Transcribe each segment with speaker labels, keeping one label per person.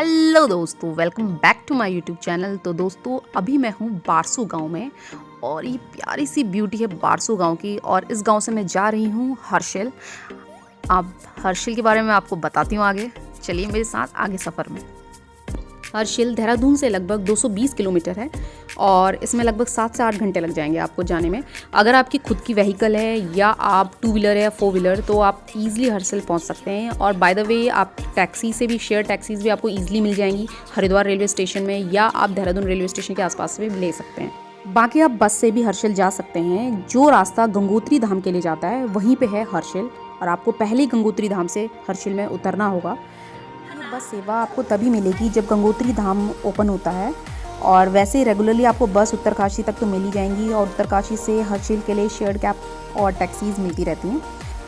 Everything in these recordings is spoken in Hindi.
Speaker 1: हेलो दोस्तों, welcome back to my YouTube channel. तो दोस्तों अभी मैं हूँ बारसू गांव में और ये प्यारी सी ब्यूटी है बारसू गांव की। और इस गांव से मैं जा रही हूँ हर्षिल। अब हर्षिल के बारे में आपको बताती हूँ आगे। चलिए मेरे साथ आगे सफ़र में। हर्षिल देहरादून से लगभग 220 किलोमीटर है और इसमें लगभग 7 से 8 घंटे लग जाएंगे आपको जाने में। अगर आपकी खुद की व्हीकल है या आप 2 व्हीलर है या 4 व्हीलर तो आप ईज़िली हर्षिल पहुंच सकते हैं। और बाय द वे आप टैक्सी से भी, शेयर टैक्सीज़ भी आपको ईज़िली मिल जाएंगी हरिद्वार रेलवे स्टेशन में, या आप देहरादून रेलवे स्टेशन के आसपास से भी ले सकते हैं। बाकी आप बस से भी हर्षिल जा सकते हैं। जो रास्ता गंगोत्री धाम के लिए जाता है वहीं पे है हर्षिल और आपको पहले गंगोत्री धाम से हर्षिल में उतरना होगा। बस सेवा आपको तभी मिलेगी जब गंगोत्री धाम ओपन होता है। और वैसे रेगुलरली आपको बस उत्तरकाशी तक तो मिल ही जाएंगी और उत्तरकाशी से हर्षिल के लिए शेयर्ड कैब और टैक्सीज़ मिलती रहती हैं।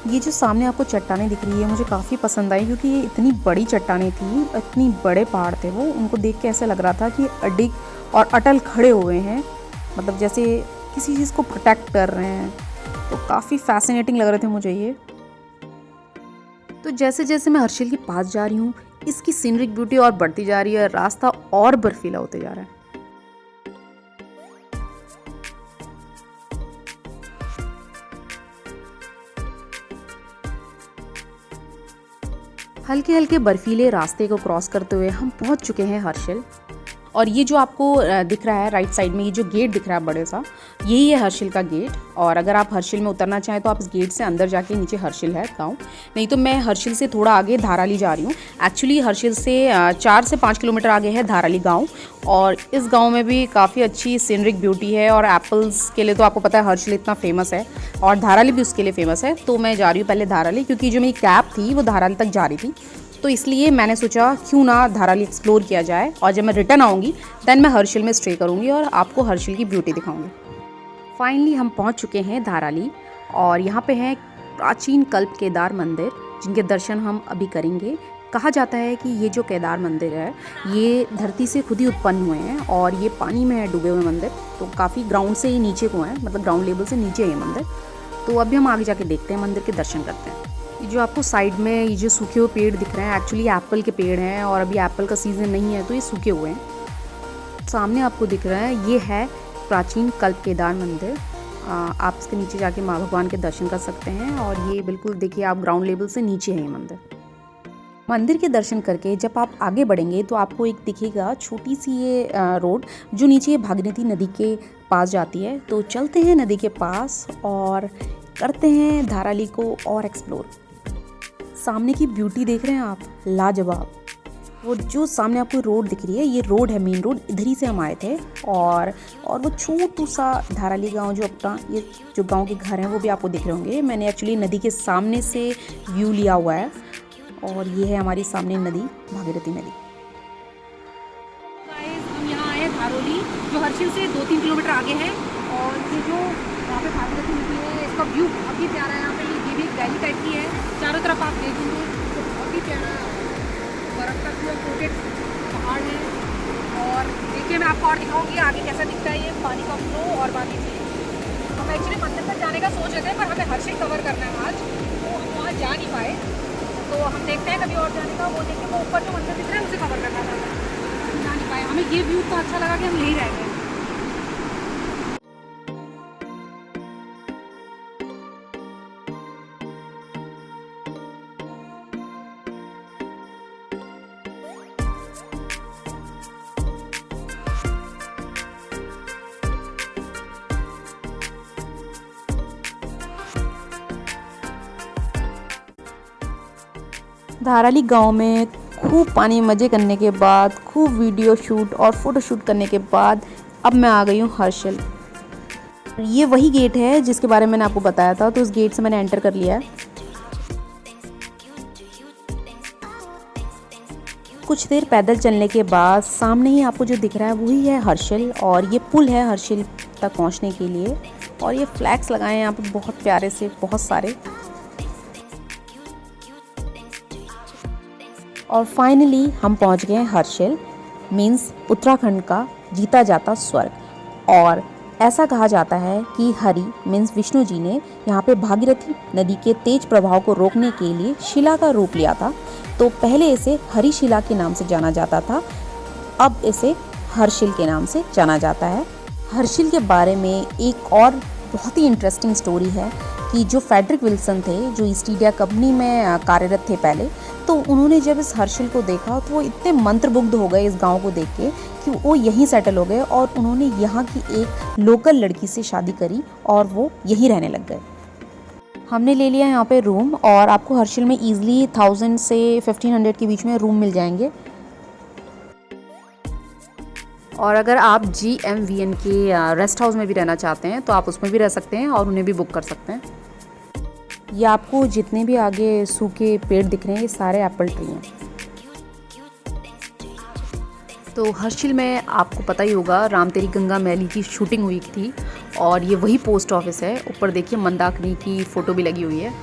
Speaker 1: ये जो सामने आपको चट्टानें दिख रही है मुझे काफ़ी पसंद आई, क्योंकि ये इतनी बड़ी चट्टानें थी, इतनी बड़े पहाड़ थे वो। उनको देख के ऐसा लग रहा था कि अडिग और अटल खड़े हुए हैं, मतलब जैसे किसी चीज़ को प्रोटेक्ट कर रहे हैं। तो काफ़ी फैसिनेटिंग लग रहे थे मुझे ये। तो जैसे जैसे मैं हर्षिल के पास जा रही हूँ इसकी सीनरिक ब्यूटी और बढ़ती जा रही है, रास्ता और बर्फीला होते जा रहा है। हल्के हल्के बर्फीले रास्ते को क्रॉस करते हुए हम पहुंच चुके हैं हर्षिल। और ये जो आपको दिख रहा है राइट साइड में, ये जो गेट दिख रहा है बड़े सा, यही है हर्षिल का गेट। और अगर आप हर्षिल में उतरना चाहें तो आप इस गेट से अंदर जाके, नीचे हर्षिल है गाँव। नहीं तो मैं हर्षिल से थोड़ा आगे धाराली जा रही हूँ। एक्चुअली हर्षिल से 4 से 5 किलोमीटर आगे है धाराली गाँव। और इस गाँव में भी काफ़ी अच्छी सीनरिक ब्यूटी है और एप्पल्स के लिए तो आपको पता है हर्षिल इतना फेमस है और धाराली भी उसके लिए फेमस है। तो मैं जा रही हूँ पहले धाराली, क्योंकि जो मेरी कैब थी वो धाराली तक जा रही थी, तो इसलिए मैंने सोचा क्यों ना धाराली एक्सप्लोर किया जाए। और जब मैं रिटर्न आऊँगी दैन मैं हर्षिल में स्टे करूँगी और आपको हर्षिल की ब्यूटी दिखाऊँगी। फाइनली हम पहुँच चुके हैं धाराली और यहाँ पे है प्राचीन कल्प केदार मंदिर, जिनके दर्शन हम अभी करेंगे। कहा जाता है कि ये जो केदार मंदिर है ये धरती से खुद ही उत्पन्न हुए हैं और ये पानी में है डूबे हुए मंदिर। तो काफ़ी ग्राउंड से ही नीचे को है, मतलब ग्राउंड लेवल से नीचे है ये मंदिर। तो अभी हम आगे जाके देखते हैं, मंदिर के दर्शन करते हैं। ये जो आपको साइड में ये जो सूखे हुए पेड़ दिख रहे हैं एक्चुअली एप्पल के पेड़ हैं और अभी एप्पल का सीज़न नहीं है तो ये सूखे हुए हैं। सामने आपको दिख रहा है ये है प्राचीन कल्प केदार मंदिर। आप इसके नीचे जाके माँ भगवान के दर्शन कर सकते हैं और ये बिल्कुल देखिए आप ग्राउंड लेवल से नीचे है ये मंदिर। मंदिर के दर्शन करके जब आप आगे बढ़ेंगे तो आपको एक दिखेगा छोटी सी ये रोड जो नीचे भागीरथी नदी के पास जाती है। तो चलते हैं नदी के पास और करते हैं धाराली को और एक्सप्लोर। सामने की ब्यूटी देख रहे हैं आप, लाजवाब। वो जो सामने आपको रोड दिख रही है ये रोड है, मेन रोड, इधर ही से हम आए थे। और वो छोटू सा धाराली गांव जो अपना ये जो गांव के घर हैं वो भी आपको दिख रहे होंगे। मैंने एक्चुअली नदी के सामने से व्यू लिया हुआ है और ये है हमारी सामने नदी, भागीरथी नदी। हम यहाँ आए धारोली जो हर्षिल से 2-3 किलोमीटर आगे है। और ये जो यहाँ पे भागीरथी नदी है इसका व्यू बहुत ही प्यारा है। यहाँ पे ये भी एक वैली टाइप की है, चारों तरफ आप देखेंगे तो बहुत ही प्यारा बर्फ का पूरा कोटेड पहाड़ है। और देखिए मैं आपको और दिखाऊंगी आगे कैसा दिखता है ये पानी का फ्लो और बाकी चीज़। हम एक्चुअली मंदिर तक जाने का सोच रहे थे पर हमें हर्षिल कवर करना है आज, तो हम वहाँ जा नहीं पाए। तो हम देखते हैं कभी और जाने का। वो देखिए वो ऊपर जो मंदिर दिख रहा है उसे कवर करना था, हम जा नहीं पाए। हमें ये व्यू तो अच्छा लगा कि हम यहीं रह गए। धाराली गांव में खूब पानी मज़े करने के बाद, खूब वीडियो शूट और फ़ोटो शूट करने के बाद अब मैं आ गई हूँ हर्षिल। ये वही गेट है जिसके बारे में मैंने आपको बताया था, तो उस गेट से मैंने एंटर कर लिया है। कुछ देर पैदल चलने के बाद सामने ही आपको जो दिख रहा है वही है हर्षिल और ये पुल है हर्षिल तक पहुँचने के लिए। और ये फ्लैग्स लगाए हैं यहाँ पे बहुत प्यारे से, बहुत सारे। और फाइनली हम पहुंच गए हर्षिल, मीन्स उत्तराखंड का जीता जाता स्वर्ग। और ऐसा कहा जाता है कि हरि मीन्स विष्णु जी ने यहाँ पे भागीरथी नदी के तेज प्रवाह को रोकने के लिए शिला का रूप लिया था। तो तो पहले इसे हरिशिला के नाम से जाना जाता था, अब इसे हर्शिल के नाम से जाना जाता है। हर्शिल के बारे में एक और बहुत ही इंटरेस्टिंग स्टोरी है कि जो फ्रेडरिक विल्सन थे, जो ईस्ट इंडिया कंपनी में कार्यरत थे पहले, तो उन्होंने जब इस हर्शिल को देखा तो वो इतने मंत्रमुग्ध हो गए इस गांव को देख के कि वो यहीं सेटल हो गए और उन्होंने यहाँ की एक लोकल लड़की से शादी करी और वो यहीं रहने लग गए। हमने ले लिया यहाँ पे रूम और आपको हर्शिल में ईजिली 1000 से 1500 के बीच में रूम मिल जाएंगे। और अगर आप GMVN के रेस्ट हाउस में भी रहना चाहते हैं तो आप उसमें भी रह सकते हैं और उन्हें भी बुक कर सकते हैं। ये आपको जितने भी आगे सूखे पेड़ दिख रहे हैं ये सारे एप्पल ट्री हैं। तो हर्शिल में आपको पता ही होगा राम तेरी गंगा मैली की शूटिंग हुई थी और ये वही पोस्ट ऑफिस है। ऊपर देखिए मंदाकिनी की फ़ोटो भी लगी हुई है।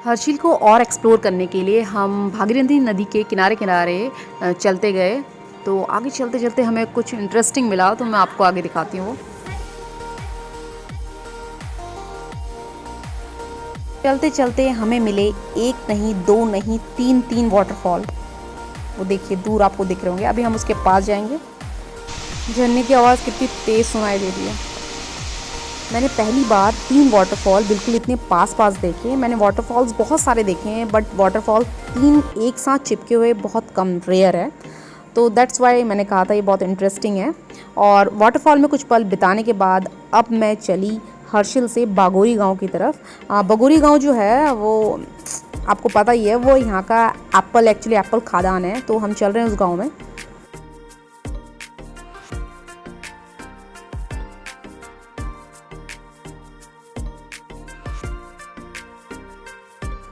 Speaker 1: हर्शिल को और एक्सप्लोर करने के लिए हम भागीरथी नदी के किनारे किनारे चलते गए। तो आगे चलते चलते हमें कुछ इंटरेस्टिंग मिला तो मैं आपको आगे दिखाती हूँ। चलते चलते हमें मिले एक नहीं, दो नहीं, तीन वाटरफॉल। वो देखिए दूर आपको दिख रहे होंगे। अभी हम उसके पास जाएंगे। झरने की आवाज़ कितनी तेज़ सुनाई दे रही है। मैंने पहली बार 3 वाटरफॉल बिल्कुल इतने पास देखे। मैंने वाटरफॉल्स बहुत सारे देखे हैं बट वाटरफॉल 3 एक साथ चिपके हुए बहुत कम, रेयर है। तो दैट्स वाई मैंने कहा था ये बहुत इंटरेस्टिंग है। और वाटरफॉल में कुछ पल बिताने के बाद अब मैं चली हर्शिल से बागोरी गांव की तरफ। बागोरी गांव जो है वो आपको पता ही है, वो यहाँ का एक्चुअली एप्पल खादान है। तो हम चल रहे हैं उस गांव में।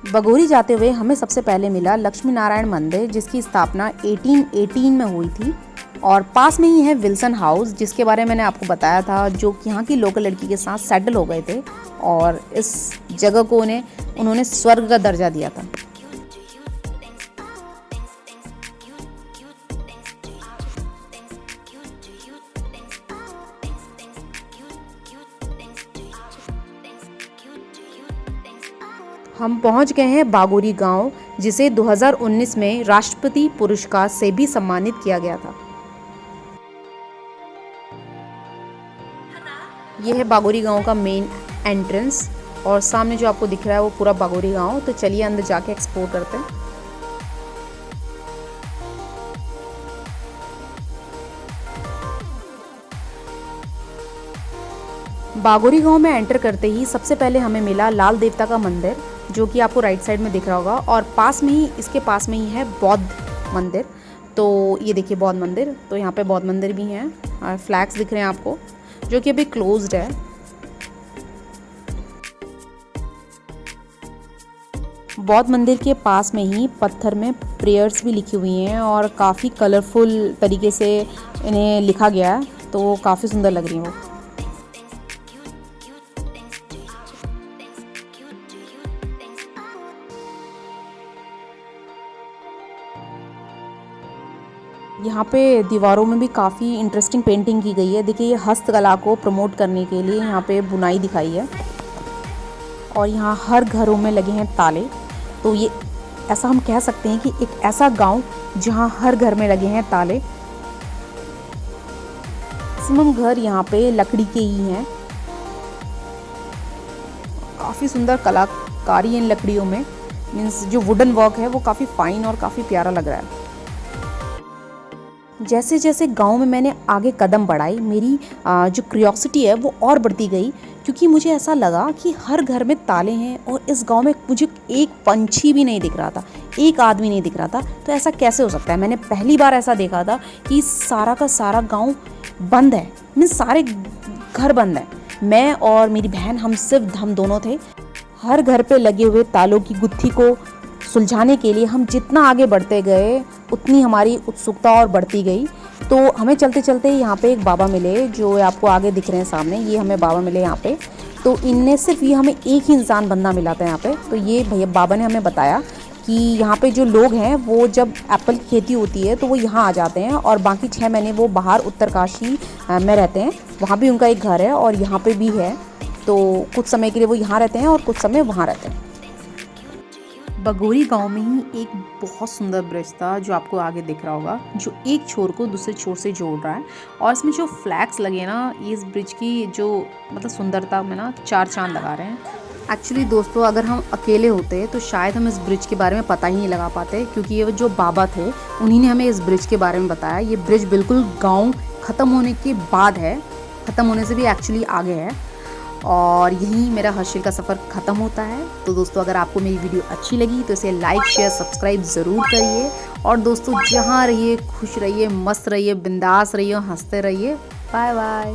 Speaker 1: बागोरी जाते हुए हमें सबसे पहले मिला लक्ष्मी नारायण मंदिर, जिसकी स्थापना 1818 में हुई थी। और पास में ही है विल्सन हाउस, जिसके बारे में मैंने आपको बताया था, जो कि यहाँ की लोकल लड़की के साथ सेटल हो गए थे और इस जगह को उन्होंने स्वर्ग का दर्जा दिया था। हम पहुंच गए हैं बागोरी गांव, जिसे 2019 में राष्ट्रपति पुरस्कार से भी सम्मानित किया गया था। यह है बागोरी गांव का मेन एंट्रेंस और सामने जो आपको दिख रहा है वो पूरा बागोरी गांव। तो चलिए अंदर जाके एक्सप्लोर करते हैं। बागोरी गांव में एंटर करते ही सबसे पहले हमें मिला लाल देवता का मंदिर, जो कि आपको राइट साइड में दिख रहा होगा। और इसके पास में ही है बौद्ध मंदिर। तो ये देखिए बौद्ध मंदिर। तो यहाँ पे बौद्ध मंदिर भी हैं और फ्लैग्स दिख रहे हैं आपको, जो कि अभी क्लोज्ड है। बौद्ध मंदिर के पास में ही पत्थर में प्रेयर्स भी लिखी हुई हैं और काफ़ी कलरफुल तरीके से इन्हें लिखा गया है। तो काफ़ी सुंदर लग रही हैं वो। यहाँ पे दीवारों में भी काफ़ी इंटरेस्टिंग पेंटिंग की गई है। देखिए ये हस्तकला को प्रमोट करने के लिए यहाँ पे बुनाई दिखाई है। और यहाँ हर घरों में लगे हैं ताले। तो ये ऐसा हम कह सकते हैं कि एक ऐसा गांव जहाँ हर घर में लगे हैं ताले। मैक्सिमम घर यहाँ पे लकड़ी के ही हैं। काफ़ी सुंदर कलाकारी इन लकड़ियों में, मीन्स जो वुडन वर्क है वो काफ़ी फाइन और काफ़ी प्यारा लग रहा है। जैसे जैसे गांव में मैंने आगे कदम बढ़ाई, मेरी जो क्यूरियोसिटी है वो और बढ़ती गई, क्योंकि मुझे ऐसा लगा कि हर घर में ताले हैं और इस गांव में मुझे एक पंछी भी नहीं दिख रहा था, एक आदमी नहीं दिख रहा था। तो ऐसा कैसे हो सकता है? मैंने पहली बार ऐसा देखा था कि सारा का सारा गांव बंद है, मीन्स सारे घर बंद हैं। मैं और मेरी बहन हम दोनों थे। हर घर पे लगे हुए तालों की गुत्थी को सुलझाने के लिए हम जितना आगे बढ़ते गए उतनी हमारी उत्सुकता और बढ़ती गई। तो हमें चलते चलते यहाँ पे एक बाबा मिले, जो आपको आगे दिख रहे हैं सामने। ये हमें बाबा मिले यहाँ पे। तो इनने सिर्फ ये हमें एक ही इंसान बंदा मिला था यहाँ पे। तो ये भैया बाबा ने हमें बताया कि यहाँ पे जो लोग हैं वो जब एप्पल की खेती होती है तो वो यहाँ आ जाते हैं और बाकी 6 महीने वो बाहर उत्तरकाशी में रहते हैं। वहाँ भी उनका एक घर है और यहाँ पे भी है। तो कुछ समय के लिए वो यहाँ रहते हैं और कुछ समय वहाँ रहते हैं। बगोरी गांव में ही एक बहुत सुंदर ब्रिज था जो आपको आगे दिख रहा होगा, जो एक छोर को दूसरे छोर से जोड़ रहा है। और इसमें जो फ्लैग्स लगे ना, इस ब्रिज की जो मतलब सुंदरता में ना 4 चांद लगा रहे हैं। एक्चुअली दोस्तों, अगर हम अकेले होते तो शायद हम इस ब्रिज के बारे में पता ही नहीं लगा पाते, क्योंकि ये जो बाबा थे उन्हीं ने हमें इस ब्रिज के बारे में बताया। ये ब्रिज बिल्कुल गाँव ख़त्म होने के बाद है, ख़त्म होने से भी एक्चुअली आगे है। और यहीं मेरा हर्षिल का सफ़र ख़त्म होता है। तो दोस्तों, अगर आपको मेरी वीडियो अच्छी लगी तो इसे लाइक शेयर सब्सक्राइब ज़रूर करिए। और दोस्तों, जहाँ रहिए खुश रहिए, मस्त रहिए, बिंदास रहिए, हंसते रहिए। Bye bye.